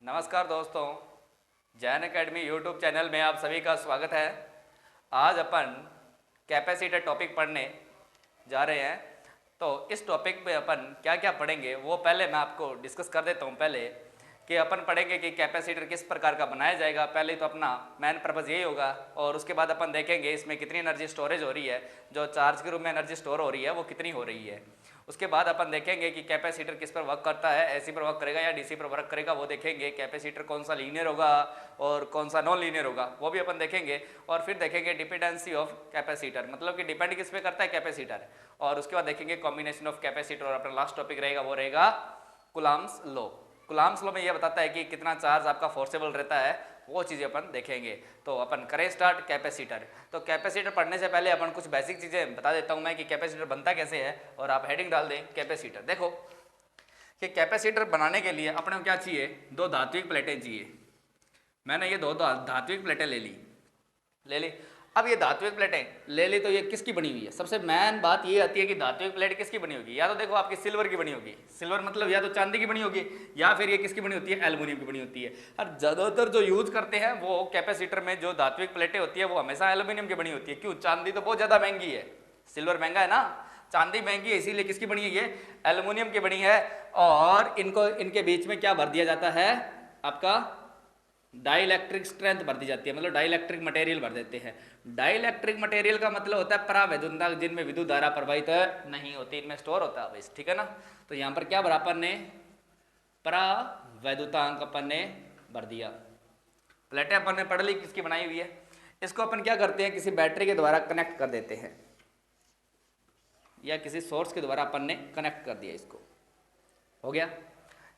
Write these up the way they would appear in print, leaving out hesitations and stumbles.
नमस्कार दोस्तों, Jain academy YouTube channel में आप सभी का स्वागत है। आज अपन कैपेसिटर टॉपिक पढ़ने जा रहे हैं। तो इस टॉपिक पे अपन क्या क्या पढ़ेंगे वो पहले मैं आपको डिस्कस कर देता हूँ। पहले कि अपन पढ़ेंगे कि कैपेसिटर किस प्रकार का बनाया जाएगा। पहले तो अपना मेन पर्पज़ यही होगा, और उसके बाद अपन देखेंगे इसमें कितनी एनर्जी स्टोरेज हो रही है, जो चार्ज के रूप में एनर्जी स्टोर हो रही है वो कितनी हो रही है। उसके बाद अपन देखेंगे कि कैपेसिटर किस पर वर्क करता है, एसी पर वर्क करेगा या डीसी पर वर्क करेगा वो देखेंगे। कैपेसिटर कौन सा लीनियर होगा और कौन सा नॉन लीनियर होगा वो भी अपन देखेंगे। और फिर देखेंगे डिपेंडेंसी ऑफ कैपेसिटर, मतलब कि डिपेंड किस पे करता है कैपेसिटर। और उसके बाद देखेंगे कॉम्बिनेशन ऑफ कैपेसिटर। और अपना लास्ट टॉपिक रहेगा वो रहेगा कूलम्ब्स लॉ। कूलम्ब्स लॉ में ये बताता है कि कितना चार्ज आपका फोर्सेबल रहता है, वो चीज़ें अपन देखेंगे। तो अपन करें स्टार्ट कैपेसिटर। तो कैपेसिटर पढ़ने से पहले अपन कुछ बेसिक चीज़ें बता देता हूँ मैं कि कैपेसिटर बनता कैसे है, और आप हेडिंग डाल दें कैपेसिटर। देखो कि कैपेसिटर बनाने के लिए अपने को क्या चाहिए, दो धात्विक प्लेटें चाहिए। मैंने ये दो धात्विक प्लेटें ले ली। अब ये धात्विक प्लेटें ले ली तो ये किसकी बनी हुई है। सबसे मेन बात ये आती है कि धात्विक प्लेट किसकी बनी होगी। या तो देखो आपकी सिल्वर की बनी होगी, सिल्वर मतलब या तो चांदी की बनी होगी, या फिर ये किसकी बनी होती है, एल्युमिनियम की बनी होती है। और ज़्यादातर जो यूज करते हैं वो कैपेसिटर में जो धात्विक प्लेटें होती है वो हमेशा एल्युमिनियम की बनी होती है। क्यों? चांदी तो बहुत ज़्यादा महंगी है, सिल्वर महंगा है ना, चांदी महंगी है, इसीलिए किसकी बनी है, ये एल्युमिनियम की बनी है। और इनको इनके बीच में क्या भर दिया जाता है, आपका डाइलेक्ट्रिक स्ट्रेंथ भर दी जाती है, मतलब डाइलेक्ट्रिक मटेरियल भर देते हैं। डाइलेक्ट्रिक मटेरियल का मतलब होता है परावैद्युतांक, जिनमें विद्युत धारा प्रवाहित नहीं होती, इनमें स्टोर होता है बस, ठीक है ना। तो यहाँ पर क्या भरा अपन ने, परावैद्युतांक अपन ने भर दिया। प्लेटें अपन ने पढ़ ली किसकी बनाई हुई है। इसको अपन क्या करते हैं, किसी बैटरी के द्वारा कनेक्ट कर देते हैं, या किसी सोर्स के द्वारा अपन ने कनेक्ट कर दिया। इसको हो गया।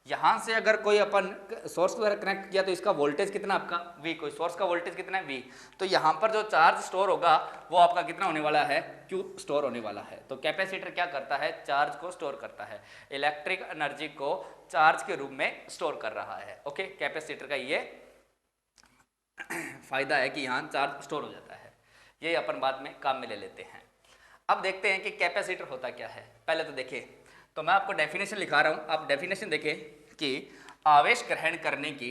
यहाँ से अगर कोई अपन सोर्स के द्वारा कनेक्ट किया तो इसका वोल्टेज कितना आपका V, कोई सोर्स का वोल्टेज कितना है V। तो यहाँ पर जो चार्ज स्टोर होगा वो आपका कितना होने वाला है, Q स्टोर होने वाला है। तो कैपेसिटर क्या करता है, चार्ज को स्टोर करता है, इलेक्ट्रिक एनर्जी को चार्ज के रूप में स्टोर कर रहा है। ओके, कैपेसिटर का ये फायदा है कि यहाँ चार्ज स्टोर हो जाता है। ये अपन बाद में काम में ले लेते हैं। अब देखते हैं कि कैपेसिटर होता क्या है। पहले तो देखिए, तो मैं आपको डेफिनेशन लिखा रहा हूं, आप डेफिनेशन देखें कि आवेश ग्रहण करने की,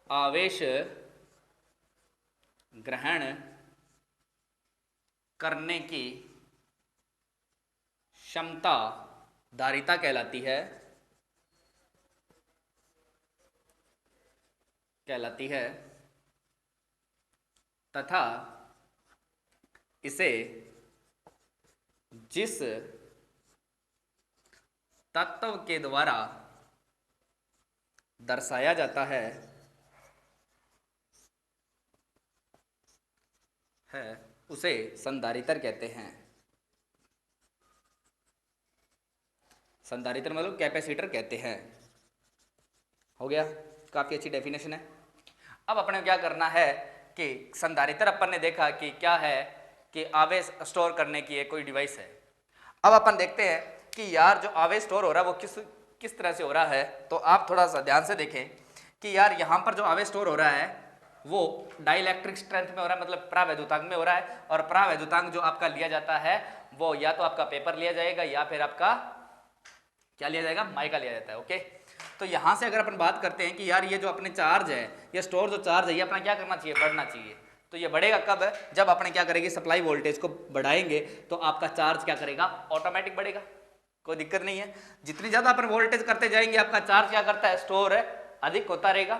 आवेश ग्रहण करने की क्षमता धारिता कहलाती है तथा इसे जिस तत्व के द्वारा दर्शाया जाता है उसे संधारित्र कहते हैं। संधारित्र मतलब कैपेसिटर कहते हैं। हो गया, काफी अच्छी डेफिनेशन है। अब अपने क्या करना है कि संधारित्र अपन ने देखा कि क्या है, कि आवेश स्टोर करने की कोई डिवाइस है। अब अपन देखते हैं कि यार जो आवेश स्टोर हो रहा है वो किस तरह से हो रहा है। तो आप थोड़ा सा ध्यान से देखें कि यार यहाँ पर जो आवेश स्टोर हो रहा है वो डाइलेक्ट्रिक स्ट्रेंथ में हो रहा है, मतलब परावैद्युतांक में हो रहा है। और परावैद्युतांक जो आपका लिया जाता है वो या तो आपका पेपर लिया जाएगा या फिर आपका क्या लिया जाएगा, माइका लिया जाता है। ओके, तो यहाँ से अगर अपन बात करते हैं कि यार ये जो अपने चार्ज है, ये स्टोर जो चार्ज है, ये अपना क्या करना चाहिए, बढ़ना चाहिए। तो ये बढ़ेगा कब, जब अपने क्या करेंगे, सप्लाई वोल्टेज को बढ़ाएंगे तो आपका चार्ज क्या करेगा, ऑटोमेटिक बढ़ेगा, कोई दिक्कत नहीं है। जितनी ज्यादा अपन वोल्टेज करते जाएंगे आपका चार्ज क्या करता है, स्टोर है, अधिक होता रहेगा।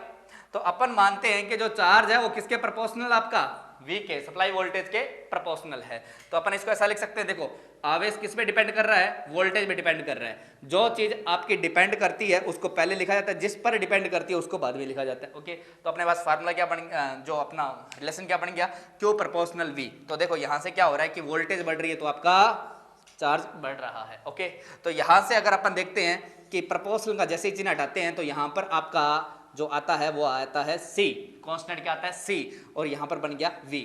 तो अपन मानते हैं कि जो चार्ज है वो किसके प्रोपोर्शनल, आपका V के, सप्लाई वोल्टेज के प्रोपोर्शनल है। तो अपन इसको ऐसा लिख सकते हैं, देखो आवेश किस पे डिपेंड कर रहा है, वोल्टेज पे डिपेंड कर रहा है। जो चीज आपकी डिपेंड करती है उसको पहले लिखा जाता है, जिस पर डिपेंड करती है उसको बाद में लिखा जाता है। ओके, तो अपने पास फार्मूला क्या बन, जो अपना रिलेशन क्या बन गया, Q प्रोपोर्शनल V। तो देखो यहाँ से क्या हो रहा है कि वोल्टेज बढ़ रही है तो आपका चार्ज बढ़ रहा है। ओके, तो यहाँ से अगर अपन देखते हैं कि प्रोपोर्शनल का जैसे ही चिन्ह हटाते हैं तो यहाँ पर आपका जो आता है वो आता है C, कांस्टेंट क्या आता है C, और यहाँ पर बन गया V।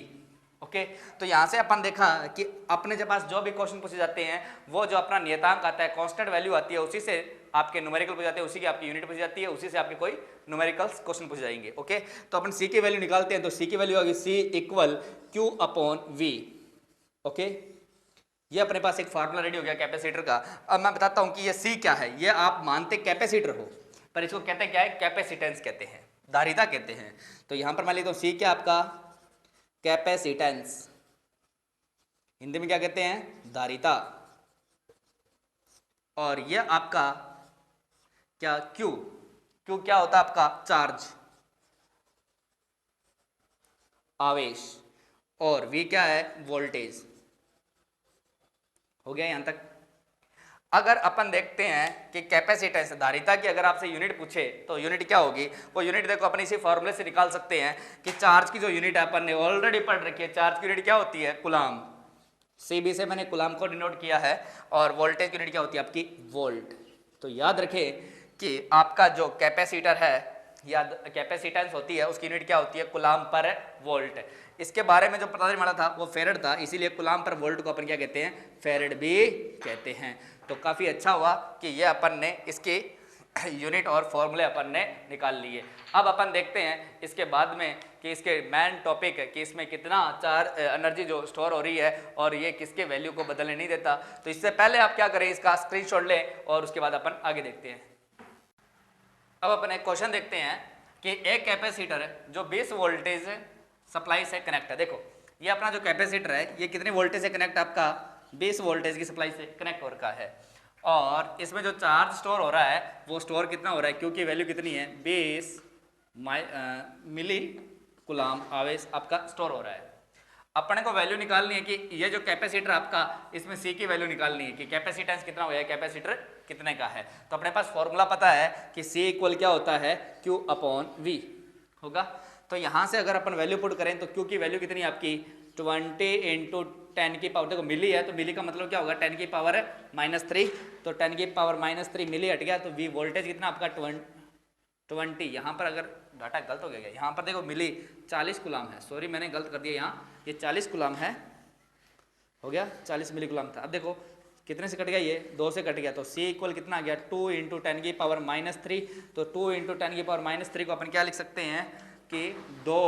ओके, तो यहाँ से अपन देखा कि अपने के पास जो भी क्वेश्चन पूछे जाते हैं वो जो अपना नियतांक आता है, कांस्टेंट वैल्यू आती है, उसी से आपके न्यूमेरिकल पूछ जाते हैं, उसी की आपकी यूनिट पूछ जाती है, उसी से आपके कोई न्यूमेरिकल क्वेश्चन पूछ जाएंगे। ओके, तो अपन C की वैल्यू निकालते हैं, तो C की वैल्यू होगी C equal Q upon V। Okay, ये अपने पास एक फार्मूला रेडी हो गया कैपेसिटर का। अब मैं बताता हूं कि ये C क्या है। ये आप मानते कैपेसिटर हो, पर इसको कहते हैं क्या है, कैपेसिटेंस कहते हैं, धारिता कहते हैं। तो यहां पर मान लीजिए तो सी क्या आपका कैपेसिटेंस, हिंदी में क्या कहते हैं, धारिता। और ये आपका क्या क्यू, क्यू क्या होता है आपका चार्ज, आवेश, और वी क्या है, वोल्टेज। हो गया यहां तक। अगर अपन देखते हैं कि कैपेसिटेंस, धारिता की अगर आपसे यूनिट पूछे तो यूनिट क्या होगी, वो यूनिट देखो अपन इसी फॉर्मूले से निकाल सकते हैं कि चार्ज की जो यूनिट है अपन ने ऑलरेडी पढ़ रखी है, चार्ज की यूनिट क्या होती है, कूलाम। सीबी से मैंने कूलाम को डिनोट किया है, और वोल्टेज की यूनिट क्या होती है आपकी, वोल्ट। तो याद रखें कि आपका जो कैपेसिटर है या कैपेसिटेंस होती है उसकी यूनिट क्या होती है, कूलाम पर वोल्ट। इसके बारे में जो पता चला था वो फेरड था, इसीलिए कूलाम पर वोल्ट को अपन क्या कहते हैं, फेरड भी कहते हैं। तो काफ़ी अच्छा हुआ कि ये अपन ने इसकी यूनिट और फॉर्मूले अपन ने निकाल लिए। अब अपन देखते हैं इसके बाद में कि इसके मेन टॉपिक है कि इसमें कितना चार्ज एनर्जी जो स्टोर हो रही है और ये किसके वैल्यू को बदलने नहीं देता। तो इससे पहले आप क्या करें, इसका स्क्रीनशॉट लें और उसके बाद अपन आगे देखते हैं। अब अपन एक क्वेश्चन देखते हैं कि एक कैपेसिटर है जो 20 वोल्टेज सप्लाई से कनेक्ट है। देखो ये अपना जो कैपेसिटर है ये कितने वोल्टेज से कनेक्ट, आपका 20 वोल्टेज की सप्लाई से कनेक्ट हो रखा है, और इसमें जो चार्ज स्टोर हो रहा है वो स्टोर कितना हो रहा है, क्योंकि वैल्यू कितनी है, 20 मिली कूलाम आवेश आपका स्टोर हो रहा है। अपने को वैल्यू निकालनी है कि ये जो कैपेसिटर आपका, इसमें सी की वैल्यू निकालनी है कि कैपेसिटेंस कितना हो गया, कैपेसिटर कितने का है। तो अपने पास फॉर्मूला पता है कि सी इक्वल क्या होता है, क्यू अपॉन वी होगा। तो यहाँ से अगर अपन वैल्यू पुट करें तो क्यू की वैल्यू कितनी है आपकी, 20 इंटू 10 की पावर, देखो मिली है तो मिली का मतलब क्या होगा, 10 की पावर -3, तो 10 की पावर -3 मिली हट गया, तो वी वोल्टेज कितना आपका 20। यहाँ पर अगर डाटा गलत हो गया, यहाँ पर देखो मिली 40 कूलाम है, सॉरी मैंने गलत कर दिया, यहाँ ये 40 कूलाम है, हो गया 40 मिली कूलाम था। अब देखो कितने से कट गया, ये 2 से कट गया, तो C इक्वल कितना आ गया, 2 इंटू 10 की पावर -3। तो 2 इंटू 10 की पावर -3 को अपन क्या लिख सकते हैं कि 2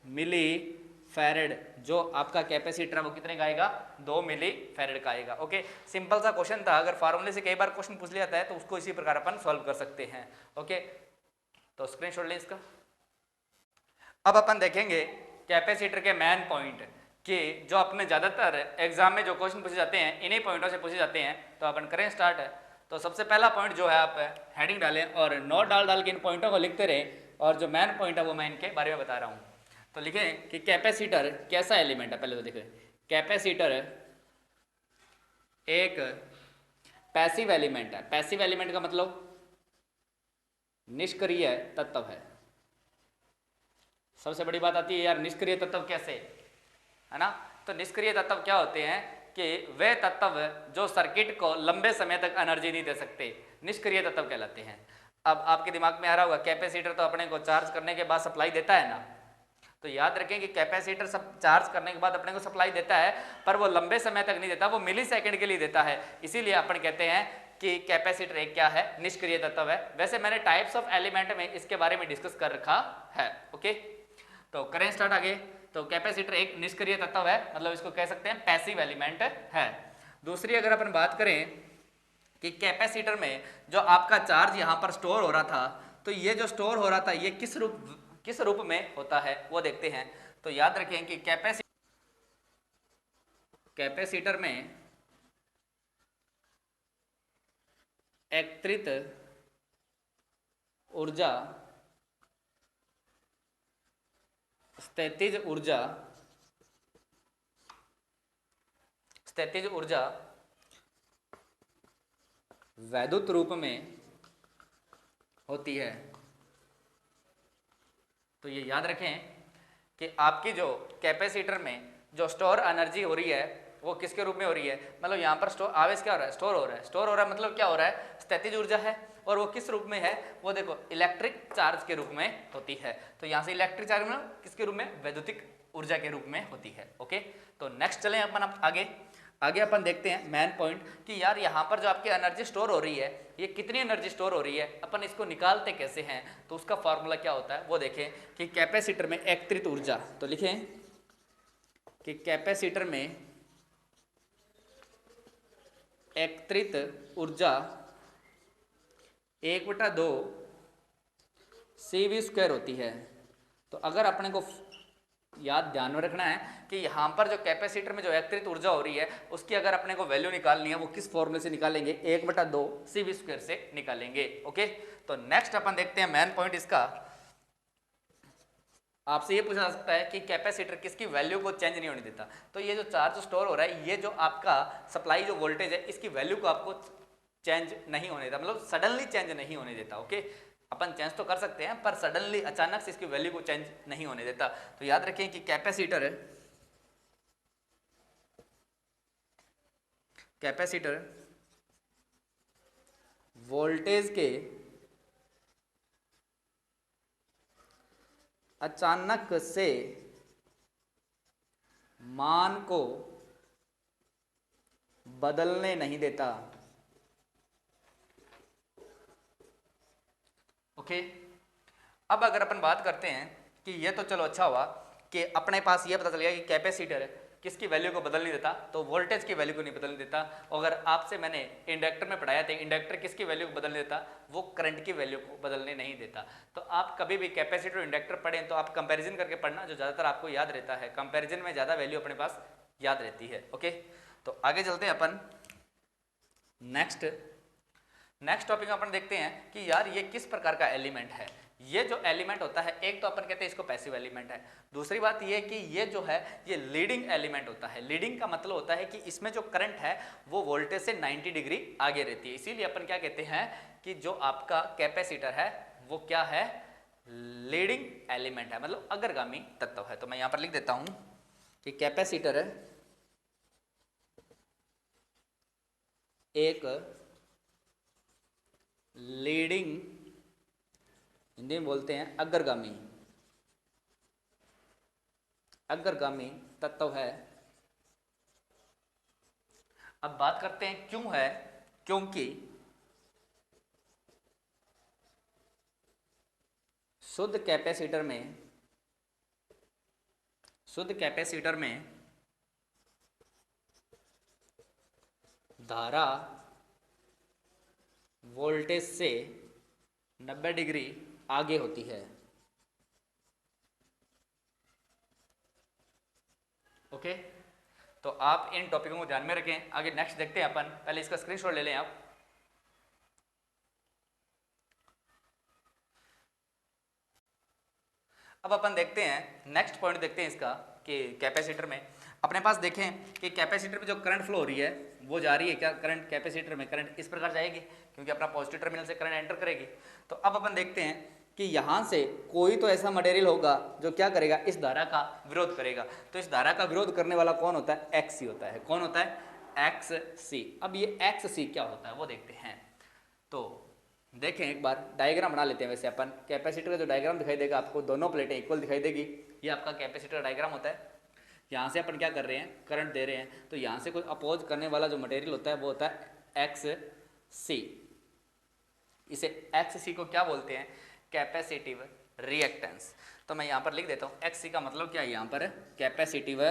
मिली फैरेड, जो आपका कैपेसिटर है वो कितने का आएगा, 2 मिली फैरेड का आएगा। ओके, सिंपल सा क्वेश्चन था, अगर फार्मूले से कई बार क्वेश्चन पूछ लिया जाता है तो उसको इसी प्रकार अपन सॉल्व कर सकते हैं। ओके, तो स्क्रीनशॉट लें इसका। अब अपन देखेंगे कैपेसिटर के मेन पॉइंट कि जो अपने ज़्यादातर एग्जाम में जो क्वेश्चन पूछे जाते हैं इन्हीं पॉइंटों से पूछे जाते हैं। तो अपन करें स्टार्ट है। तो सबसे पहला पॉइंट जो है आप हेडिंग डालें और नोट डाल के इन पॉइंटों को लिखते रहें, और जो मेन पॉइंट है वो मैं इनके बारे में बता रहा हूँ। तो लिखें कि कैपेसिटर कैसा एलिमेंट है, पहले तो देखें कैपेसिटर एक पैसिव एलिमेंट है। पैसिव एलिमेंट का मतलब निष्क्रिय तत्व है। सबसे बड़ी बात आती है यार निष्क्रिय तत्व कैसे, है ना। तो निष्क्रिय तत्व क्या होते हैं कि वे तत्व जो सर्किट को लंबे समय तक एनर्जी नहीं दे सकते, निष्क्रिय तत्व कहलाते हैं। अब आपके दिमाग में आ रहा होगा कैपेसिटर तो अपने को चार्ज करने के बाद सप्लाई देता है ना, तो याद रखें कि कैपेसिटर सब चार्ज करने के बाद अपने को सप्लाई देता है, पर वो लंबे समय तक नहीं देता, वो मिली सेकेंड के लिए देता है। इसीलिए अपन कहते हैं कि कैपेसिटर एक क्या है, निष्क्रिय तत्व है। वैसे मैंने टाइप्स ऑफ एलिमेंट में इसके बारे में डिस्कस कर रखा है। ओके, तो करें स्टार्ट आगे। तो कैपेसिटर एक निष्क्रिय तत्व है, मतलब इसको कह सकते हैं पैसिव एलिमेंट है। दूसरी अगर अपन बात करें कि कैपेसिटर में जो आपका चार्ज यहाँ पर स्टोर हो रहा था, तो ये जो स्टोर हो रहा था ये किस रूप में होता है वो देखते हैं। तो याद रखें कि कैपेसिटर में एकत्रित ऊर्जा स्थितिज ऊर्जा वैद्युत रूप में होती है। तो ये याद रखें कि आपकी जो कैपेसिटर में जो स्टोर एनर्जी हो रही है वो किसके रूप में हो रही है, मतलब यहाँ पर स्टोर आवेश क्या हो रहा है, स्टोर हो रहा है, मतलब क्या हो रहा है, स्थितिज ऊर्जा है। और वो किस रूप में है, वो देखो इलेक्ट्रिक चार्ज के रूप में होती है। तो यहाँ से इलेक्ट्रिक चार्ज में किसके रूप में, वैद्युतिक ऊर्जा के रूप में होती है। ओके, तो नेक्स्ट चलें अपन आगे अपन देखते हैं मेन पॉइंट कि यार यहाँ पर जो आपकी एनर्जी स्टोर हो रही है ये कितनी एनर्जी स्टोर हो रही है, अपन इसको निकालते कैसे हैं। तो उसका फॉर्मूला क्या होता है वो देखें कि कैपेसिटर में एकत्रित ऊर्जा, तो लिखें कि कैपेसिटर में एकत्रित ऊर्जा 1/2 सी वी स्क्वायर होती है। तो अगर अपने को याद ध्यान में रखना है कि यहाँ पर जो कैपेसिटर में जो एकत्रित ऊर्जा हो रही है उसकी अगर अपने को वैल्यू निकालनी है वो किस फॉर्मूले से निकालेंगे, 1/2 सी वी स्क्वायर से निकालेंगे। ओके, तो नेक्स्ट अपन देखते हैं मेन पॉइंट इसका। आपसे ये पूछा जा सकता है कि कैपेसिटर किसकी वैल्यू को चेंज नहीं होने देता। तो ये जो चार्ज स्टोर हो रहा है, ये जो आपका सप्लाई जो वोल्टेज है इसकी वैल्यू को आपको चेंज नहीं होने देता, मतलब सडनली चेंज नहीं होने देता। ओके, अपन चेंज तो कर सकते हैं पर सडनली अचानक से इसकी वैल्यू को चेंज नहीं होने देता। तो याद रखें कि कैपेसिटर वोल्टेज के अचानक से मान को बदलने नहीं देता। ओके, अब अगर अपन बात करते हैं कि ये तो चलो अच्छा हुआ कि अपने पास ये पता चल गया कि कैपेसिटर किसकी वैल्यू को बदल नहीं देता, तो वोल्टेज की वैल्यू को नहीं बदलने देता। अगर आपसे मैंने इंडक्टर में पढ़ाया था, इंडक्टर किसकी वैल्यू को बदलने देता, वो करंट की वैल्यू को बदलने नहीं देता। तो आप कभी भी कैपेसिटर और इंडक्टर पढ़ें तो आप कंपैरिजन करके पढ़ना, जो ज़्यादातर आपको याद रहता है। कंपैरिजन में ज़्यादा वैल्यू अपने पास याद रहती है। ओके, तो आगे चलते हैं अपन नेक्स्ट टॉपिक में अपन देखते हैं कि यार ये किस प्रकार का एलिमेंट है। ये जो एलिमेंट होता है, एक तो अपन कहते हैं इसको पैसिव एलिमेंट है, दूसरी बात ये कि ये जो है ये लीडिंग एलिमेंट होता है। लीडिंग का मतलब होता है कि इसमें जो करंट है वो वोल्टेज से 90 डिग्री आगे रहती है। इसीलिए अपन क्या कहते हैं कि जो आपका कैपेसिटर है वो क्या है, लीडिंग एलिमेंट है, मतलब अग्रगामी तत्व है। तो मैं यहां पर लिख देता हूं कि कैपेसिटर एक लीडिंग, हिंदी में बोलते हैं अग्रगामी तत्व है। अब बात करते हैं क्यों है, क्योंकि शुद्ध कैपेसिटर में धारा वोल्टेज से 90 डिग्री आगे होती है। ओके, तो आप इन टॉपिकों को ध्यान में रखें। आगे नेक्स्ट देखते हैं अपन, पहले इसका स्क्रीनशॉट ले लें आप। अब अपन देखते हैं नेक्स्ट पॉइंट, देखते हैं इसका कि कैपेसिटर में अपने पास देखें कि कैपेसिटर में जो करंट फ्लो हो रही है वो जा रही है क्या, करंट कैपेसिटर में करंट इस प्रकार जाएगी क्योंकि अपना पॉजिटिव टर्मिनल से करंट एंटर करेगी। तो अब अपन देखते हैं कि यहाँ से कोई तो ऐसा मटेरियल होगा जो क्या करेगा, इस धारा का विरोध करेगा। तो इस धारा का विरोध करने वाला कौन होता है, एक्स सी होता है। कौन होता है, एक्स सी। अब ये एक्स सी क्या होता है वो देखते हैं। तो देखें एक बार डायग्राम बना लेते हैं। वैसे अपन कैपेसिटर का जो डायग्राम दिखाई देगा आपको, दोनों प्लेटें इक्वल दिखाई देगी। ये आपका कैपेसिटर का डायग्राम होता है। यहाँ से अपन क्या कर रहे हैं, करंट दे रहे हैं, तो यहाँ से कोई अपोज करने वाला जो मटेरियल होता है वो होता है एक्स सी। इसे एक्स सी को क्या बोलते हैं, कैपेसिटिव रिएक्टेंस। तो मैं यहाँ पर लिख देता हूँ एक्स सी का मतलब क्या है, यहाँ पर कैपेसिटिव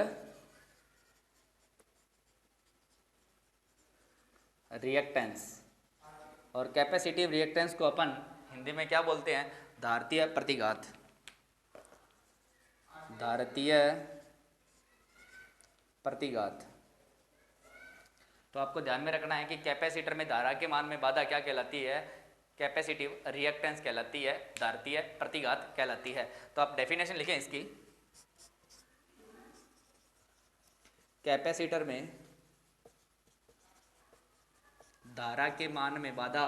रिएक्टेंस। और कैपेसिटिव रिएक्टेंस को अपन हिंदी में क्या बोलते हैं, धारतीय प्रतिघात। धारतीय प्रतिघात। तो आपको ध्यान में रखना है कि कैपेसिटर में धारा के मान में बाधा क्या कहलाती है, कैपेसिटिव रिएक्टेंस कहलाती है, धारतीय प्रतिघात कहलाती है। तो आप डेफिनेशन लिखें इसकी, कैपेसिटर में धारा के मान में बाधा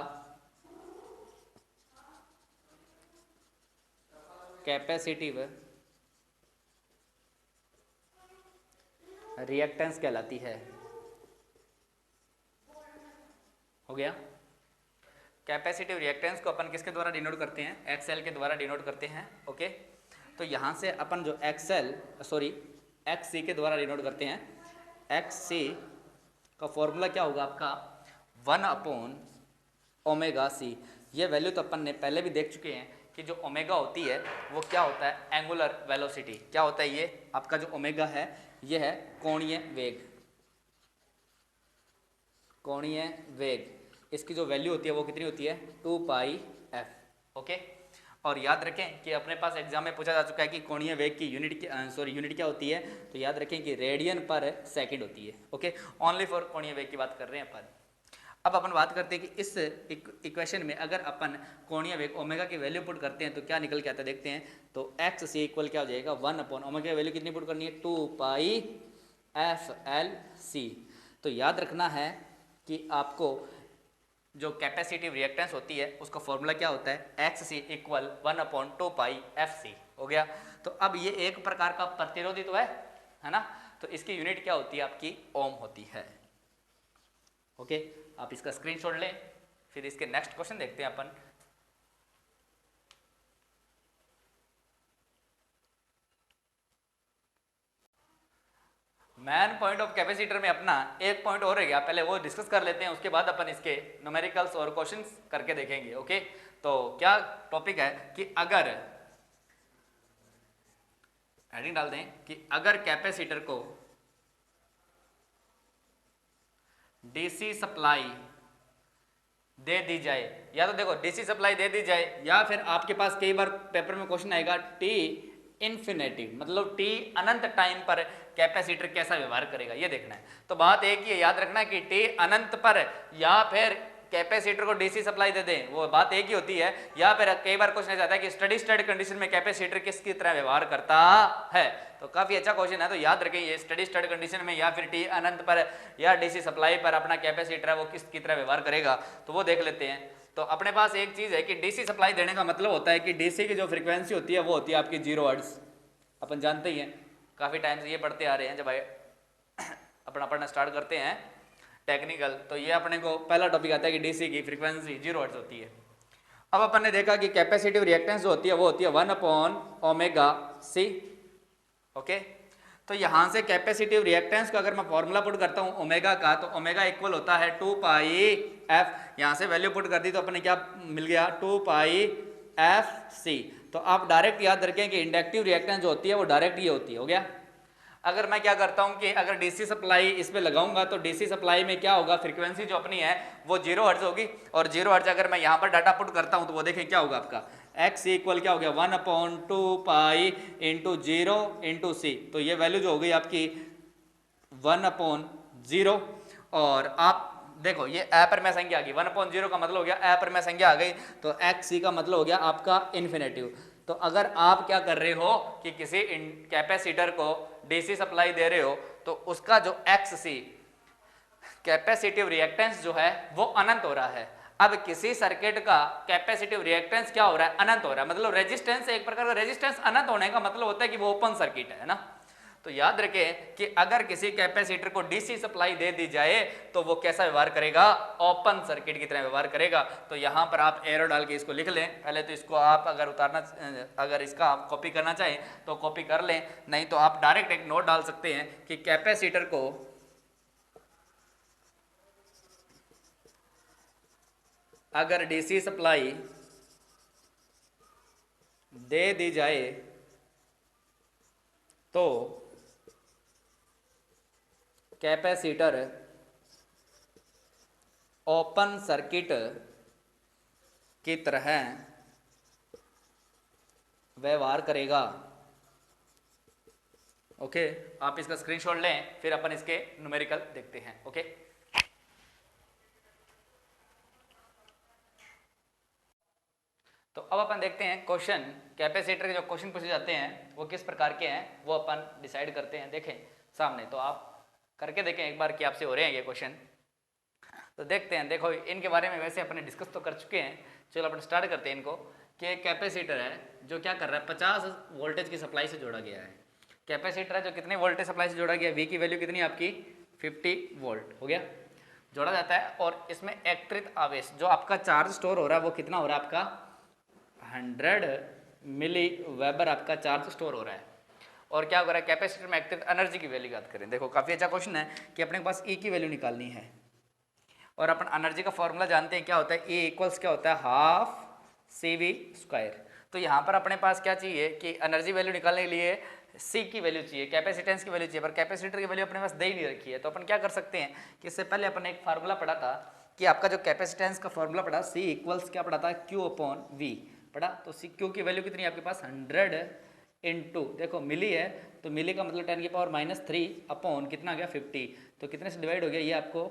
कैपेसिटिव रिएक्टेंस कहलाती है। हो गया। कैपेसिटिव रिएक्टेंस को अपन किसके द्वारा डिनोट करते हैं, एक्सएल के द्वारा डिनोट करते हैं। ओके, तो यहाँ से अपन जो एक्स सी के द्वारा डिनोट करते हैं। एक्स सी का फॉर्मूला क्या होगा आपका, 1/ω/c। ये वैल्यू तो अपन ने पहले भी देख चुके हैं कि जो ओमेगा होती है वो क्या होता है, एंगुलर वेलोसिटी। क्या होता है ये आपका जो ओमेगा है, ये है कोणीय वेग। कोणीय वेग, इसकी जो वैल्यू होती है वो कितनी होती है, 2πf। ओके, और याद रखें कि अपने पास एग्जाम में पूछा जा चुका है कि कोणीय वेग की यूनिट क्या होती है, तो याद रखें कि रेडियन पर सेकंड होती है। ओके, ओनली फॉर कोणीय वेग की बात कर रहे हैं अपन। अब अपन बात करते हैं कि इस इक्वेशन में अगर अपन कोणीय वेग ओमेगा की वैल्यू पुट करते हैं तो क्या निकल के आता है, देखते हैं। तो एक्स सी इक्वल क्या हो जाएगा, 1 ओमेगा की वैल्यू कितनी पुट करनी है, 2 पाई एफ एल सी। तो याद रखना है कि आपको जो कैपेसिटिव रिएक्टेंस होती है उसका फॉर्मूला क्या होता है, एक्स सी इक्वल 1/2 पाई एफ सी हो गया। तो अब ये एक प्रकार का प्रतिरोधी तो है ना, तो इसकी यूनिट क्या होती है आपकी, ओम होती है। ओके, आप इसका स्क्रीनशॉट लें, फिर इसके नेक्स्ट क्वेश्चन देखते हैं अपन। मैन पॉइंट ऑफ कैपेसिटर में अपना एक पॉइंट और रह गया, पहले वो डिस्कस कर लेते हैं, उसके बाद अपन इसके न्यूमेरिकल्स और क्वेश्चंस करके देखेंगे। ओके, तो क्या टॉपिक है कि अगर हेडिंग डाल दें कि अगर कैपेसिटर को डीसी सप्लाई दे दी जाए, या तो देखो डीसी सप्लाई दे दी जाए, या फिर आपके पास कई बार पेपर में क्वेश्चन आएगा टी इन्फिनिटी, मतलब टी अनंत टाइम पर कैपेसिटर कैसा व्यवहार करेगा, ये देखना है। तो बात एक ही है, याद रखना कि टी अनंत पर या फिर कैपेसिटर को डीसी सप्लाई दे दें, वो बात एक ही होती है। या फिर कई बार क्वेश्चन आता है कि स्टडी स्टेट कंडीशन में कैपेसिटर किसकी तरह व्यवहार करता है, तो काफी अच्छा क्वेश्चन है। तो याद रखें ये स्टडी स्टेट कंडीशन में या फिर टी अनंत पर या डीसी सप्लाई पर अपना कैपेसिटर है वो किसकी तरह व्यवहार करेगा, तो वो देख लेते हैं। तो अपने पास एक चीज है कि डीसी सप्लाई देने का मतलब होता है कि डीसी की जो फ्रीक्वेंसी होती है वो होती है आपकी 0 हर्ट्ज। अपन जानते ही हैं, काफी टाइम से ये पढ़ते आ रहे हैं, जब अपना पढ़ना स्टार्ट करते हैं टेक्निकल, तो ये अपने को पहला टॉपिक आता है कि डीसी की फ्रीक्वेंसी 0 हर्ट्ज होती है। अब अपन ने देखा कि कैपेसिटिव रिएक्टेंस जो होती है वो होती है 1/ओमेगा सी। ओके, तो यहां से कैपेसिटिव रिएक्टेंस का अगर मैं फॉर्मूला पुट करता हूं ओमेगा का, तो ओमेगा इक्वल होता है 2 पाई एफ, यहां से वैल्यू पुट कर दी तो अपने क्या मिल गया, 2 पाई एफ सी। तो आप डायरेक्ट याद रखें कि इंडक्टिव रिएक्टेंस जो होती है वो डायरेक्ट ये होती है, हो गया। अगर मैं क्या करता हूं कि अगर डीसी सप्लाई इस पे लगाऊंगा तो डीसी सप्लाई में क्या होगा, फ्रीक्वेंसी जो अपनी है वो 0 हर्ट्ज होगी, और 0 हर्ट्ज अगर मैं यहां पर डाटा पुट करता हूं तो वो देखें क्या होगा आपका, x इक्वल क्या हो गया 1/2 पाई इंटू 0 इंटू सी। तो ये वैल्यू जो हो गई आपकी 1/0, और आप देखो ये अपरिमेय संख्या आ गई, 1/0 का मतलब हो गया अपरिमेय संख्या आ गई, तो एक्स सी का मतलब हो गया आपका इन्फिनेटिव। तो अगर आप क्या कर रहे हो कि किसी कैपेसिटर को डीसी सप्लाई दे रहे हो तो उसका जो एक्स सी कैपेसिटिव रिएक्टेंस जो है वो अनंत हो रहा है। अब किसी सर्किट का कैपेसिटिव रिएक्टेंस क्या हो रहा है, अनंत हो रहा है, मतलब रेजिस्टेंस, एक प्रकार का रेजिस्टेंस अनंत होने का मतलब होता है कि वो ओपन सर्किट है ना। तो याद रखें कि अगर किसी कैपेसिटर को डीसी सप्लाई दे दी जाए तो वो कैसा व्यवहार करेगा, ओपन सर्किट की तरह व्यवहार करेगा। तो यहां पर आप एरो डाल के इसको लिख लें, पहले तो इसको आप अगर उतारना, अगर इसका आप कॉपी करना चाहें तो कॉपी कर लें, नहीं तो आप डायरेक्ट एक नोट डाल सकते हैं कि कैपेसिटर को अगर डीसी सप्लाई दे दी जाए तो कैपेसिटर ओपन सर्किट की तरह व्यवहार करेगा। ओके, आप इसका स्क्रीनशॉट लें, फिर अपन इसके न्यूमेरिकल देखते हैं। ओके, तो अब अपन देखते हैं क्वेश्चन, कैपेसिटर के जो क्वेश्चन पूछे जाते हैं वो किस प्रकार के हैं वो अपन डिसाइड करते हैं। देखें सामने, तो आप करके देखें एक बार कि आपसे हो रहे हैं ये क्वेश्चन, तो देखते हैं। देखो इनके बारे में वैसे अपन डिस्कस तो कर चुके हैं, चलो अपन स्टार्ट करते हैं इनको। कि एक कैपेसिटर है जो क्या कर रहा है, 50 वोल्टेज की सप्लाई से जोड़ा गया है। कैपेसिटर है जो कितने वोल्टेज सप्लाई से जोड़ा गया, वी की वैल्यू कितनी आपकी 50 वोल्ट हो गया, जोड़ा जाता है। और इसमें एक्ट्रित आवेश जो आपका चार्ज स्टोर हो रहा है वो कितना हो रहा है आपका 100 मिली वेबर आपका चार्ज स्टोर हो रहा है। और क्या हो रहा है, कैपेसिटर में एक्टिव एनर्जी की वैल्यू याद करें। देखो काफी अच्छा क्वेश्चन है कि अपने पास ई की वैल्यू निकालनी है, और अपन एनर्जी का फॉर्मूला जानते हैं क्या होता है, ई इक्वल्स क्या होता है हाफ CV²। तो यहाँ पर अपने पास क्या चाहिए कि एनर्जी वैल्यू निकालने के लिए सी की वैल्यू चाहिए, कैपेसिटेंस की वैल्यू चाहिए, पर कैपेसिटर की वैल्यू अपने पास दे ही नहीं रखी है। तो अपन क्या कर सकते हैं कि इससे पहले अपन एक फार्मूला पढ़ा था कि आपका जो कैपेसिटेंस का फॉर्मूला पढ़ा, सी इक्वल्स क्या पढ़ा था Q/V, पढ़ा। तो सी क्यू की वैल्यू कितनी है आपके पास 100 इंटू, देखो मिली है तो मिली का मतलब 10⁻³ अपॉन कितना आ गया 50, तो कितने से डिवाइड हो गया ये आपको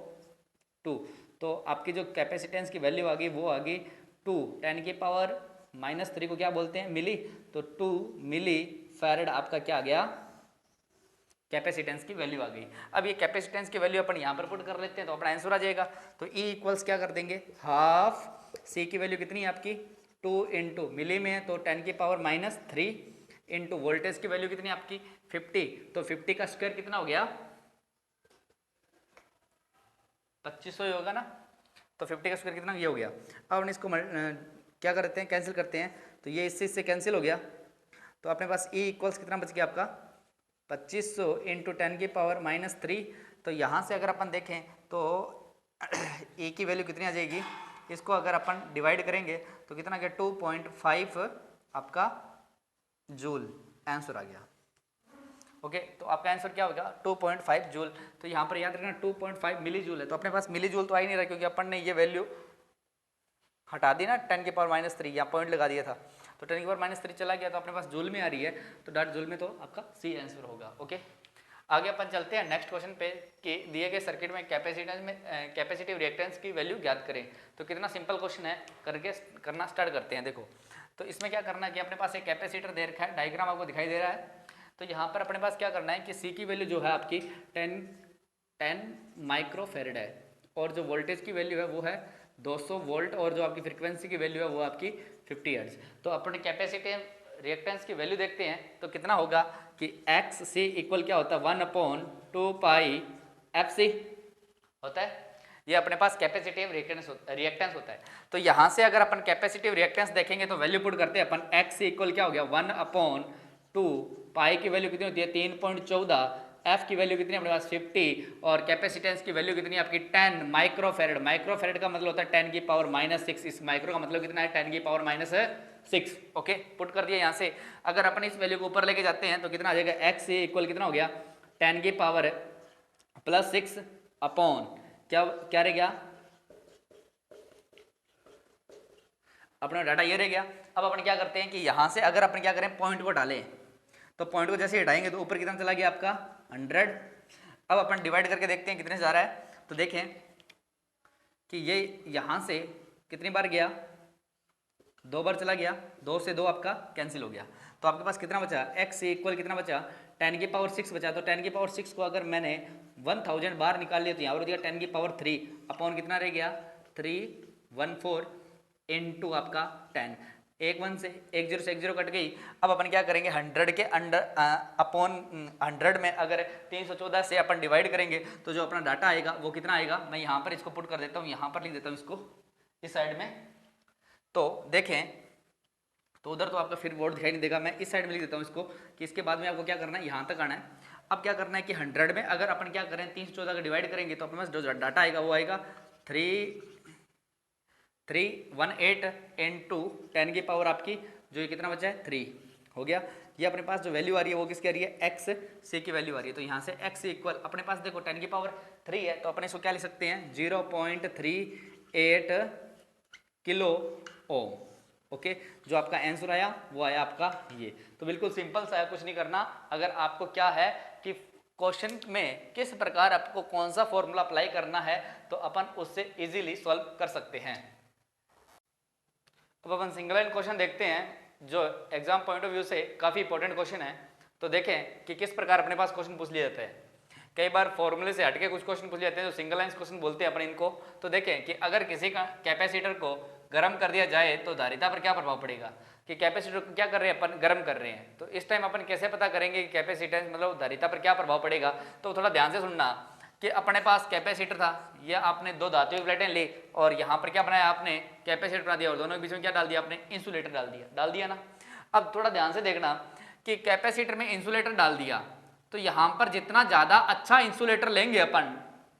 2। तो आपकी जो कैपेसिटेंस की वैल्यू आ गई वो आ गई 2, 10⁻³ को क्या बोलते हैं मिली, तो 2 मिली फैरड आपका क्या आ गया कैपेसिटेंस की वैल्यू आ गई। अब ये कैपेसिटेंस की वैल्यू अपन यहाँ पर पुट कर लेते हैं तो अपना आंसर आ जाएगा। तो E इक्वल्स क्या कर देंगे हाफ, C की वैल्यू कितनी है आपकी 2 इंटू मिली में है तो 10⁻³ इंटू वोल्टेज की वैल्यू कितनी है आपकी 50, तो 50 का स्क्वायर कितना हो गया 2500 ही होगा ना, तो 50 का स्क्वायर कितना ये हो गया। अब अपन इसको क्या करते हैं कैंसिल करते हैं, तो ये इससे कैंसिल हो गया, तो अपने पास E इक्वल्स कितना बच गया आपका 2500 इंटू 10⁻³ तो यहाँ से अगर अपन देखें तो E की वैल्यू कितनी आ जाएगी, इसको अगर अपन डिवाइड करेंगे तो कितना गया 2.5 आपका जूल आंसर आ गया। ओके, तो आपका आंसर क्या होगा 2.5 जूल। तो यहाँ पर याद रखना 2.5 मिली जूल है, तो अपने पास मिली जूल तो आ ही नहीं रहा क्योंकि अपन ने ये वैल्यू हटा दी ना 10⁻³ यहाँ पॉइंट लगा दिया था, तो 10⁻³ चला गया तो अपने पास जूल में आ रही है, तो डॉट जूल में तो आपका सी आंसर होगा। ओके, आगे अपन चलते हैं नेक्स्ट क्वेश्चन पे कि दिए गए सर्किट में कैपेसिटेंस में कैपेसिटिव रिएक्टेंस की वैल्यू ज्ञात करें। तो कितना सिंपल क्वेश्चन है, करना स्टार्ट करते हैं। देखो तो इसमें क्या करना है कि अपने पास एक कैपेसिटर दे रखा है, डायग्राम आपको दिखाई दे रहा है, तो यहाँ पर अपने पास क्या करना है कि सी की वैल्यू जो है आपकी 10 माइक्रोफेरेड है और जो वोल्टेज की वैल्यू है वो है 200 वोल्ट और जो आपकी फ्रीक्वेंसी की वैल्यू है वो आपकी 50 हर्ट्ज। तो अपने कैपेसिटिव रिएक्टेंस की वैल्यू देखते हैं तो कितना होगा कि एक्स सी इक्वल क्या होता है 1/2π/FC होता है, ये अपने पास कैपेसिटिव रिएक्टेंस होता है। तो यहाँ से अगर अपन कैपेसिटिव रिएक्टेंस देखेंगे तो वैल्यू पुट करते हैं अपन, एक्स सी इक्वल क्या हो गया 1/2 की वैल्यू कितनी होती है 3.14, एफ की वैल्यू कितनी है अपने पास 50 और कैपेसिटेंस की वैल्यू कितनी है आपकी 10 माइक्रोफेरेड। माइक्रोफेरेड का मतलब होता है 10⁻⁻⁶, इस माइक्रो का मतलब कितना है 10⁻⁻�6। ओके, पुट कर दिया यहाँ से। अगर अपन इस वैल्यू को ऊपर लेके जाते हैं तो कितना आ जाएगा एक्स से इक्वल कितना हो गया 10⁻+6 अपॉन क्या रह गया अपना डाटा ये रह गया। अब अपन क्या करते हैं कि यहाँ से अगर अपन क्या करें पॉइंट को डालें तो पॉइंट को जैसे हटाएंगे तो ऊपर कितना चला गया आपका 100। अब अपन डिवाइड करके देखते हैं कितने से जा रहा है, तो देखें कि ये यहाँ से कितनी बार गया 2 बार चला गया, 2 से 2 आपका कैंसिल हो गया, तो आपके पास कितना बचा x से इक्वल कितना बचा 10⁻6 बचा। तो 10⁻6 को अगर मैंने 1000 बार निकाल लिया तो यहाँ पर दिया 10⁻3 अपॉन कितना रह गया 314 इंटू आपका 10, 1 से 10 कट गई। अब अपन क्या करेंगे 100 के अंडर अपॉन 100 में अगर 314 से अपन डिवाइड करेंगे तो जो अपना डाटा आएगा वो कितना आएगा, मैं यहाँ पर इसको पुट कर देता हूँ, यहाँ पर लिख देता हूँ इसको इस साइड में। तो देखें तो उधर तो आपका फिर बोर्ड दिखाई नहीं देगा, मैं इस साइड में लिख देता हूँ इसको कि इसके बाद में आपको क्या करना है यहाँ तक आना है। अब क्या करना है कि 100 में अगर अपन क्या करें 314 का डिवाइड करेंगे तो अपने पास जो डाटा आएगा वो आएगा 318 इंटू 10 की पावर आपकी जो ये कितना बचा है 3 हो गया। ये अपने पास जो वैल्यू आ रही है वो किसकी आ रही है एक्स सी की वैल्यू आ रही है। तो यहाँ से एक्स इक्वल अपने पास देखो 10 की पावर 3 है तो अपने इसको क्या लिख सकते हैं 0.38 किलो ओम। ओके, जो आपका आंसर आया वो आया आपका ये। तो बिल्कुल सिंपल सा है, कुछ नहीं करना। अगर आपको क्या है कि क्वेश्चन में किस प्रकार आपको कौन सा फॉर्मूला अप्लाई करना है तो अपन उससे इजीली सॉल्व कर सकते हैं। अब अपन सिंगल लाइन क्वेश्चन देखते हैं जो एग्जाम पॉइंट ऑफ व्यू से काफ़ी इंपॉर्टेंट क्वेश्चन है। तो देखें कि किस प्रकार अपने पास क्वेश्चन पूछ लिया जाता है। कई बार फॉर्मूले से हटके कुछ क्वेश्चन पूछ जाते हैं जो सिंगल लाइन क्वेश्चन बोलते हैं अपन इनको। तो देखें कि अगर किसी का कैपेसिटर को गर्म कर दिया जाए तो धारिता पर क्या प्रभाव पड़ेगा, कि कैपेसिटर को क्या कर रहे हैं अपन गर्म कर रहे हैं। तो इस टाइम अपन कैसे पता करेंगे कि कैपेसिटेंस मतलब धारिता पर क्या प्रभाव पड़ेगा। तो थोड़ा ध्यान से सुनना कि अपने पास कैपेसिटर था, यह आपने 2 धातु की प्लेटें ली और यहाँ पर क्या बनाया आपने कैपेसिटर बना दिया और दोनों के बीच में क्या डाल दिया आपने इंसुलेटर डाल दिया ना। अब थोड़ा ध्यान से देखना कि कैपेसिटर में इंसुलेटर डाल दिया तो यहाँ पर जितना ज़्यादा अच्छा इंसुलेटर लेंगे अपन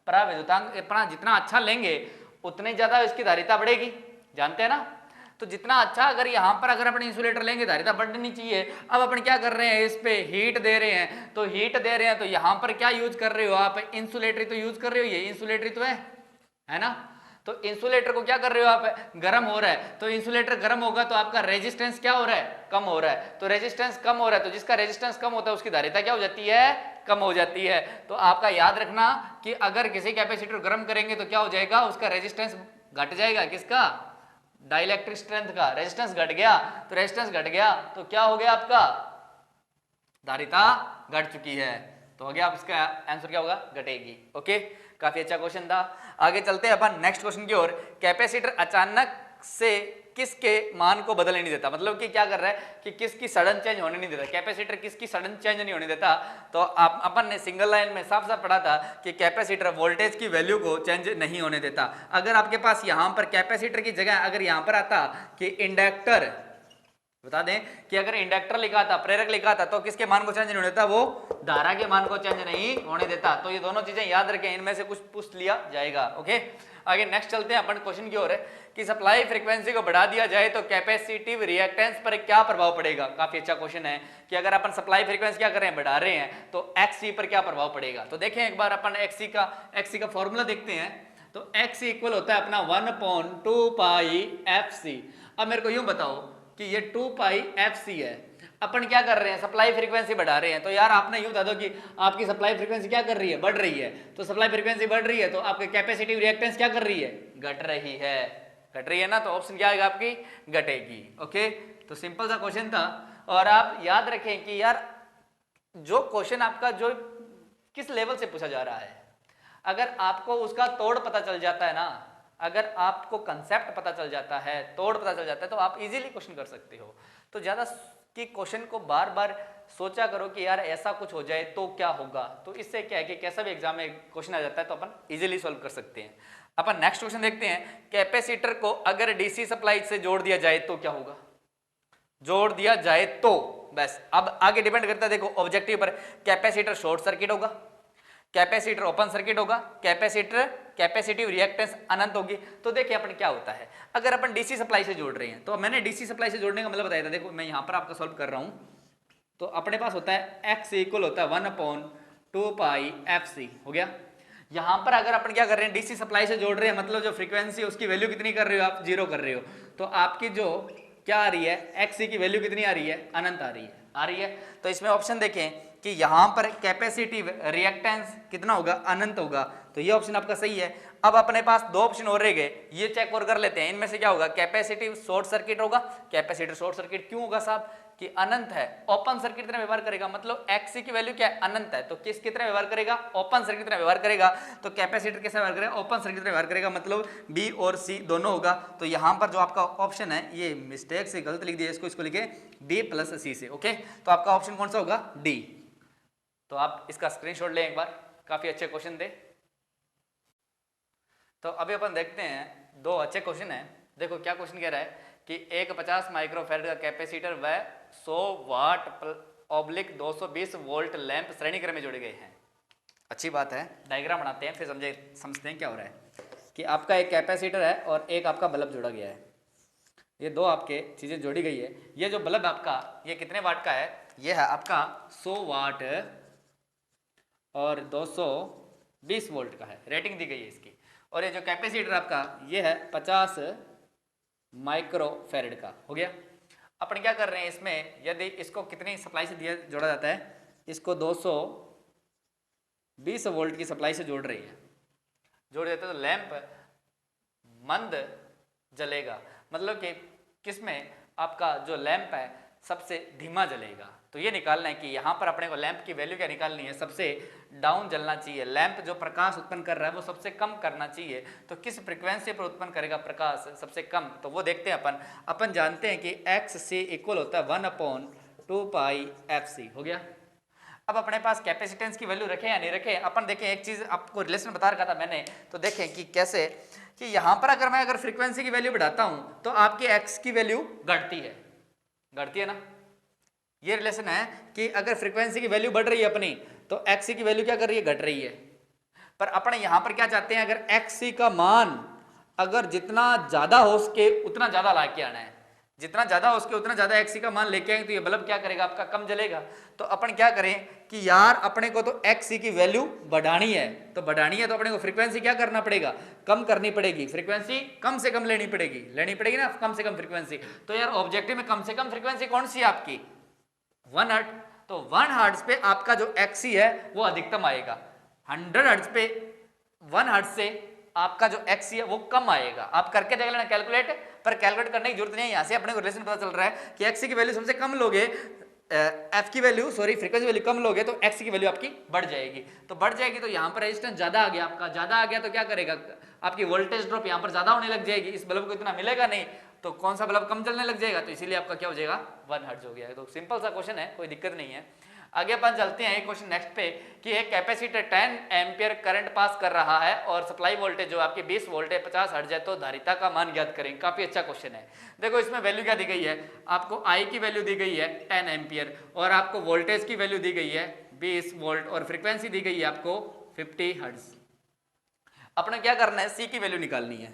पराविद्युतांक अपना जितना अच्छा लेंगे उतने ज़्यादा इसकी धारिता बढ़ेगी, जानते हैं ना। तो जितना अच्छा अगर यहाँ पर अगर अपन इंसुलेटर लेंगे धारिता बढ़नी चाहिए। अब अपन क्या कर रहे हैं इस पे हीट दे रहे हैं, तो हीट दे रहे हैं तो यहाँ पर क्या यूज कर रहे हो आप इंसुलेटरी तो यूज कर रहे हो, ये इंसुलेटरी तो है ना। तो इंसुलेटर को क्या कर रहे हो आप, गर्म हो रहा है, तो इंसुलेटर गर्म होगा तो आपका रेजिस्टेंस क्या हो रहा है, कम हो रहा है, तो रेजिस्टेंस कम हो रहा है, तो जिसका रेजिस्टेंस कम होता है उसकी धारिता क्या हो जाती है, कम हो जाती है। तो आपका याद रखना कि अगर किसी कैपेसिटर गर्म करेंगे तो क्या हो जाएगा, उसका रेजिस्टेंस घट जाएगा, किसका, डाइलेक्ट्रिक स्ट्रेंथ का, रेजिस्टेंस घट गया, तो रेजिस्टेंस घट गया तो क्या हो गया, आपका धारिता घट चुकी है, तो हो गया आप इसका आंसर क्या होगा, घटेगी। ओके, काफी अच्छा क्वेश्चन था। आगे चलते हैं अपन नेक्स्ट क्वेश्चन की ओर। कैपेसिटर अचानक से किसके मान को बदलने नहीं देता, मतलब कि क्या कर रहा है कि किसकी सडन चेंज होने नहीं देता, कैपेसिटर किसकी सडन चेंज नहीं होने देता। तो आप अपन ने सिंगल लाइन में साफ साफ पढ़ा था कि कैपेसिटर वोल्टेज की वैल्यू को चेंज नहीं होने देता। अगर आपके पास यहां पर कैपेसिटर की जगह अगर यहां पर आता कि इंडक्टर, बता दें कि अगर इंडक्टर लिखा था, प्रेरक लिखा था, तो किसके मान को चेंज नहीं होने देता, वो धारा के मान को चेंज नहीं होने देता। तो ये दोनों चीजें याद रखें, इनमें से कुछ पूछ लिया जाएगा। ओके, आगे नेक्स्ट चलते हैं अपन क्वेश्चन की ओर कि सप्लाई फ्रीक्वेंसी को बढ़ा दिया जाए तो कैपेसिटिव रिएक्टेंस पर क्या प्रभाव पड़ेगा। काफी अच्छा क्वेश्चन है कि अगर अपन सप्लाई फ्रीक्वेंसी क्या कर रहे हैं, बढ़ा रहे हैं, तो एक्सी पर क्या प्रभाव पड़ेगा। तो देखें एक बार अपन एक्सी का फॉर्मूला देखते हैं। तो एक्सी इक्वल होता है अपना 1/2 पाई एफ सी। अब मेरे को यूं बताओ कि ये 2 पाई एफ सी है, अपन क्या कर रहे हैं, सप्लाई फ्रीक्वेंसी बढ़ा रहे हैं। तो यार आपने यूं बता दो कि आपकी सप्लाई फ्रीक्वेंसी क्या कर रही है, बढ़ रही है, तो सप्लाई फ्रीक्वेंसी बढ़ रही है तो आपके कैपेसिटिव रिएक्टेंस क्या कर रही है, घट रही है, घट रही है ना, तो ऑप्शन क्या आएगा आपकी, घटेगी। ओके, तो सिंपल सा क्वेश्चन था। और आप याद रखें कि यार जो क्वेश्चन आपका जो किस लेवल से पूछा जा रहा है, अगर आपको उसका तोड़ पता चल जाता है ना, अगर आपको कंसेप्ट पता चल जाता है, तोड़ पता चल जाता है, तो आप इजीली क्वेश्चन कर सकते हो। तो ज्यादा कि क्वेश्चन को बार बार सोचा करो कि यार ऐसा कुछ हो जाए तो क्या होगा, तो इससे क्या है कि कैसा भी एग्जाम में क्वेश्चन आ जाता है तो अपन इजीली सॉल्व कर सकते हैं। अपन नेक्स्ट क्वेश्चन देखते हैं। कैपेसिटर को अगर डीसी सप्लाई से जोड़ दिया जाए तो क्या होगा, जोड़ दिया जाए तो, बस अब आगे डिपेंड करता है, देखो ऑब्जेक्टिव पर, कैपेसिटर शॉर्ट सर्किट होगा, कैपेसिटर ओपन सर्किट होगा, कैपेसिटिव रिएक्टेंस अनंत होगी। तो देखिए अपन क्या होता है, अगर अपन डीसी सप्लाई से जोड़ रहे हैं, तो मैंने डीसी सप्लाई से जोड़ने का मतलब बताया था, देखो मैं यहां पर आपका सॉल्व कर रहा हूं। तो अपने पास होता है एक्स इक्वल होता है 1/2 पाई एफ सी, हो गया। यहां पर अगर अपन क्या कर रहे हैं, डीसी सप्लाई से जोड़ रहे हैं, मतलब जो फ्रीक्वेंसी उसकी वैल्यू कितनी कर रहे हो आप, 0 कर रहे हो, तो आपकी जो क्या आ रही है, एक्स की वैल्यू कितनी आ रही है, अनंत आ रही है। तो इसमें ऑप्शन देखें कि यहां पर कैपेसिटिव रिएक्टेंस कितना होगा, अनंत होगा, तो ये ऑप्शन आपका सही है। अब अपने पास दो ऑप्शन और रह गए, ये चेक और कर लेते हैं, इनमें से क्या होगा, कैपेसिटिव शॉर्ट सर्किट होगा। कैपेसिटर शॉर्ट सर्किट क्यों होगा साहब, कि अनंत है, ओपन सर्किट की तरह व्यवहार करेगा, मतलब एक्सी की वैल्यू क्या है, अनंत है, तो किस की तरह व्यवहार करेगा, ओपन सर्किट की तरह व्यवहार करेगा। तो कैपेसिटर कैसे व्यवहार करेगा, ओपन सर्किट की तरह व्यवहार करेगा, मतलब बी और सी दोनों होगा। तो यहां पर जो आपका ऑप्शन है, ये मिस्टेक से गलत लिख दिया, इसको लिखे डी प्लस सी से। ओके, तो आपका ऑप्शन कौन सा होगा, डी। तो आप इसका स्क्रीनशॉट लें एक बार, काफी अच्छे क्वेश्चन थे। तो अभी अपन देखते हैं दो अच्छे क्वेश्चन हैं। देखो क्या क्वेश्चन कह रहा है कि एक 50 माइक्रोफैराड का कैपेसिटर व 100 वाट ऑब्लिक 220 वोल्ट लैंप श्रेणी क्रम में जोड़े गए हैं। अच्छी बात है, डायग्राम बनाते हैं फिर समझते हैं क्या हो रहा है कि आपका एक कैपेसिटर है और एक आपका बल्ब जोड़ा गया है, ये दो आपके चीजें जोड़ी गई है। ये जो बल्ब आपका ये कितने वाट का है, ये है आपका 100 वाट और 220 वोल्ट का है, रेटिंग दी गई है इसकी। और ये जो कैपेसिटर आपका ये है 50 माइक्रोफैराड का, हो गया। अपन क्या कर रहे हैं इसमें, यदि इसको कितनी सप्लाई से दिया जोड़ा जाता है, इसको 220 वोल्ट की सप्लाई से जोड़ रही है, जोड़ देते तो लैंप मंद जलेगा, मतलब कि किसमें आपका जो लैंप है सबसे धीमा जलेगा। तो ये निकालना है कि यहाँ पर अपने को लैंप की वैल्यू क्या निकालनी है, सबसे डाउन जलना चाहिए। लैंप जो प्रकाश उत्पन्न कर रहा है वो सबसे कम करना चाहिए, तो किस फ्रीक्वेंसी पर उत्पन्न करेगा प्रकाश सबसे कम, तो वो देखते हैं अपन जानते हैं कि एक्स सी इक्वल होता है 1/2 पाई एफ सी, हो गया। अब अपने पास कैपेसिटेंस की वैल्यू रखें या नहीं रखें, अपन देखें एक चीज आपको रिलेशन बता रखा था मैंने, तो देखें कि कैसे कि यहाँ पर अगर फ्रीक्वेंसी की वैल्यू बढ़ाता हूँ तो आपकी एक्स की वैल्यू घटती है ना। ये रिलेशन है कि अगर फ्रीक्वेंसी की वैल्यू बढ़ रही है अपनी, तो एक्स की वैल्यू क्या कर रही है, घट रही है। पर अपने यहां पर क्या चाहते हैं, अगर एक्स का मान अगर जितना ज्यादा हो सके उतना ज्यादा ला के आना है, जितना ज़्यादा हो उसके उतना ज़्यादा एक्सी का मान लेके आएंगे तो ये बल्ब क्या करेगा, आपका कम जलेगा। तो अपन क्या करें कि यार अपने को तो एक्सी की वैल्यू बढ़ानी है, तो बढ़ानी है तो अपने को फ्रीक्वेंसी क्या करना पड़ेगा, कम करनी पड़ेगी, फ्रीक्वेंसी कम से कम लेनी पड़ेगी ना, कम से कम फ्रीक्वेंसी। तो यार ऑब्जेक्टिव में कम से कम फ्रीक्वेंसी कौन सी है आपकी, 1 हर्ट्ज। तो 1 हर्ट्ज पे आपका जो एक्सी है वो अधिकतम आएगा, 100 हर्ट्ज पे 1 हर्ट्ज से आपका जो एक्सी है वो कम आएगा। आप करके देख लेना कैलकुलेट, पर कैलकुलेट करने की जरूरत नहीं है, यहाँ से अपने को रिलेशन पता चल रहा है कि एक्सी की वैल्यू सबसे कम लोगे, एफ की वैल्यू सॉरी फ्रीक्वेंसी वैल्यू कम लोगे तो एक्सी की वैल्यू आपकी बढ़ जाएगी। तो बढ़ जाएगी तो यहाँ पर रेजिस्टेंस ज्यादा आ गया, आपका ज्यादा आ गया तो क्या करेगा, आपकी वोल्टेज ड्रॉप यहाँ पर ज्यादा होने लग जाएगी, इस बल्ब को इतना मिलेगा नहीं, तो कौन सा बल्ब कम चलने लग जाएगा, तो इसीलिए आपका क्या हो जाएगा, 1 हर्ट्ज हो गया। तो सिंपल सा क्वेश्चन है, कोई दिक्कत नहीं है। आगे अपन चलते हैं एक क्वेश्चन नेक्स्ट पे कि एक कैपेसिटर 10 एम्पियर करंट पास कर रहा है और सप्लाई वोल्टेज जो आपकी 20 वोल्ट है, 50 हर्ट्ज है, तो धारिता का मान ज्ञात करें। काफी अच्छा क्वेश्चन है। देखो इसमें वैल्यू क्या दी गई है, आपको आई की वैल्यू दी गई है 10 एम्पियर और आपको वोल्टेज की वैल्यू दी गई है 20 वोल्ट और फ्रीक्वेंसी दी गई है आपको 50 हर्ट्ज। अपने क्या करना है, सी की वैल्यू निकालनी है।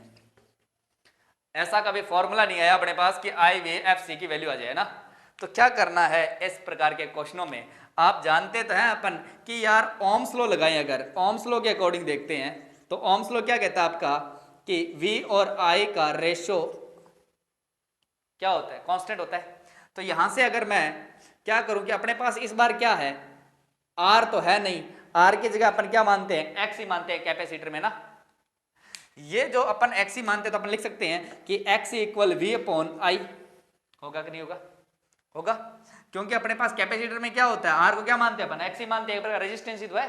ऐसा कभी फॉर्मूला नहीं आया अपने पास कि आई वे एफ सी की वैल्यू आ जाए ना। तो क्या करना है, इस प्रकार के क्वेश्चनों में आप जानते तो हैं अपन कि यार ओम्स लॉ लगाएं, अगर ओम्स लॉ के अकॉर्डिंग देखते हैं तो ओम्स लॉ क्या कहता है आपका कि V और I का रेशो क्या होता है, कांस्टेंट होता है। तो यहां से अगर मैं क्या करूं कि अपने पास इस बार क्या है, R तो है नहीं, R की जगह अपन क्या मानते हैं, X ही मानते हैं कैपेसिटर में ना। ये जो अपन X ही मानते हैं तो अपन लिख सकते हैं कि X equal V upon I। होगा कि नहीं होगा, होगा, क्योंकि अपने पास कैपेसिटर में क्या होता है, आर को क्या मानते हैं अपन, एक्स ही मानते हैं, एक प्रकार रेजिस्टेंस ही तो है।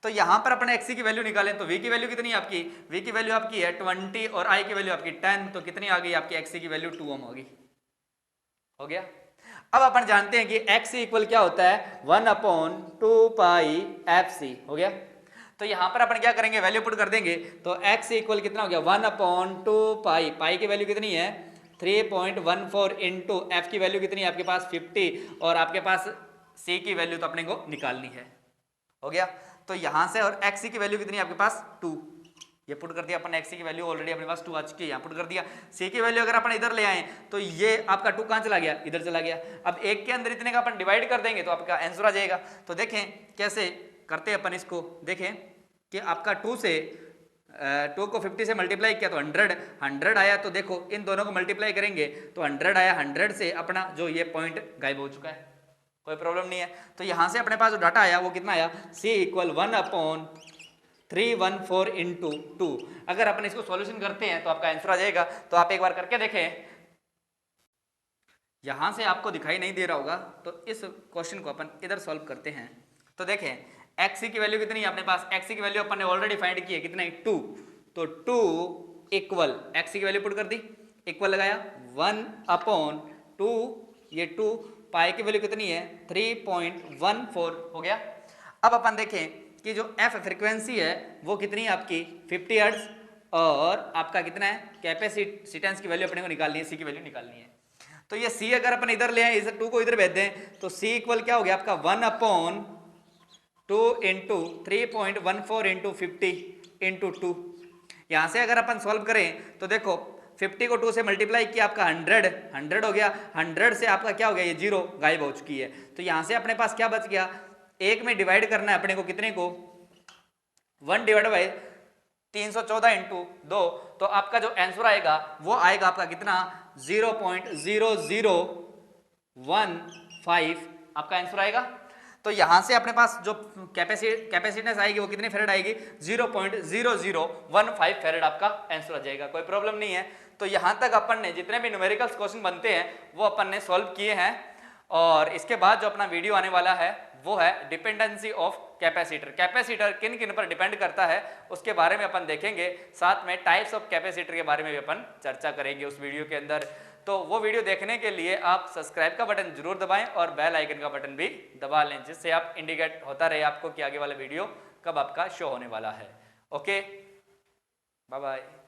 तो यहां पर अपन एक्स की वैल्यू निकालें तो वी की वैल्यू कितनी है आपकी, वी की वैल्यू आपकी है 20 और आई की वैल्यू आपकी 10, तो कितनी आ गई आपकी एक्स की वैल्यू 2 ओम होगी। हो गया। अब अपन जानते हैं कि एक्स इक्वल क्या होता है, 1 अपॉन 2 पाई एफ सी। हो गया। तो यहां पर अपन क्या करेंगे, वैल्यू पुट कर देंगे तो एक्स इक्वल कितना हो गया, 1 अपॉन 2 पाई, पाई की वैल्यू कितनी है 3.14 इंटू एफ की वैल्यू कितनी है आपके पास 50 और आपके पास सी की वैल्यू तो अपने को निकालनी है। हो गया। तो यहां से और एक्स की वैल्यू कितनी है आपके पास 2, ये पुट कर दिया अपन, एक्स की वैल्यू ऑलरेडी अपने पास 2 आ चुकी है, यहाँ पुट कर दिया। सी की वैल्यू अगर अपन इधर ले आए तो ये आपका 2 कहां चला गया, इधर चला गया। अब एक के अंदर इतने का अपन डिवाइड कर देंगे तो आपका आंसर आ जाएगा। तो देखें कैसे करते हैं अपन इसको, देखें कि आपका 2 से 2 को 50 से मल्टीप्लाई किया तो 100 आया। तो देखो इन दोनों को मल्टीप्लाई करेंगे तो 100 आया, 100 से अपना जो ये पॉइंट गायब हो चुका है, कोई प्रॉब्लम नहीं है। तो यहां से अपने पास जो डाटा आया वो कितना आया, C इक्वल 1 अपॉन 314 इंटू 2। अगर अपन इसको सॉल्यूशन करते हैं तो आपका आंसर आ जाएगा। तो आप एक बार करके देखें, यहां से आपको दिखाई नहीं दे रहा होगा तो इस क्वेश्चन को अपन इधर सॉल्व करते हैं। तो देखें एक्स की वैल्यू कितनी है अपने पास, एक्स की वैल्यू अपन ने ऑलरेडी फाइंड की है, कितना है 2। तो 2 इक्वल एक्स की वैल्यू पुट कर दी, इक्वल लगाया 1 अपॉन 2, ये 2 पाई की वैल्यू कितनी है 3.14 हो गया। अब अपन देखें कि जो एफ फ्रीक्वेंसी है वो कितनी है आपकी 50 हर्ट्ज और आपका कितना है कैपेसिटेंस की वैल्यू अपने को निकालनी है, सी की वैल्यू निकालनी है। तो ये सी अगर अपन इधर ले आए, इस 2 को इधर भेज दें तो सी इक्वल क्या हो गया आपका 1 अपॉन 2 इंटू 3.14 इंटू 50 इंटू 2। यहां से अगर अपन सॉल्व करें तो देखो 50 को 2 से मल्टीप्लाई किया आपका 100 हो गया, 100 से आपका क्या हो गया, ये 0 गायब हो चुकी है। तो यहां से अपने पास क्या बच गया, एक में डिवाइड करना है अपने को, कितने को 1 डिवाइड बाई 314 इंटू 2। तो आपका जो आंसर आएगा वो आएगा आपका कितना 0.0015 आपका आंसर आएगा। तो यहां से अपने पास जो कैपेसिटेंस आएगी वो कितने फेरेड आएगी 0.0015 फेरेड आपका आंसर आ जाएगा, कोई प्रॉब्लम नहीं है। तो यहां तक अपन ने जितने भी न्यूमेरिकल्स क्वेश्चन बनते हैं वो अपन ने सॉल्व किए हैं। और इसके बाद जो अपना वीडियो आने वाला है वो है डिपेंडेंसी ऑफ कैपेसिटर। कैपेसिटर किन किन पर डिपेंड करता है उसके बारे में अपन देखेंगे, साथ में टाइप्स ऑफ कैपेसिटर के बारे में भी अपन चर्चा करेंगे उस वीडियो के अंदर। तो वो वीडियो देखने के लिए आप सब्सक्राइब का बटन जरूर दबाएं और बेल आइकन का बटन भी दबा लें, जिससे आप इंडिकेट होता रहे आपको कि आगे वाला वीडियो कब आपका शो होने वाला है। Okay, bye bye.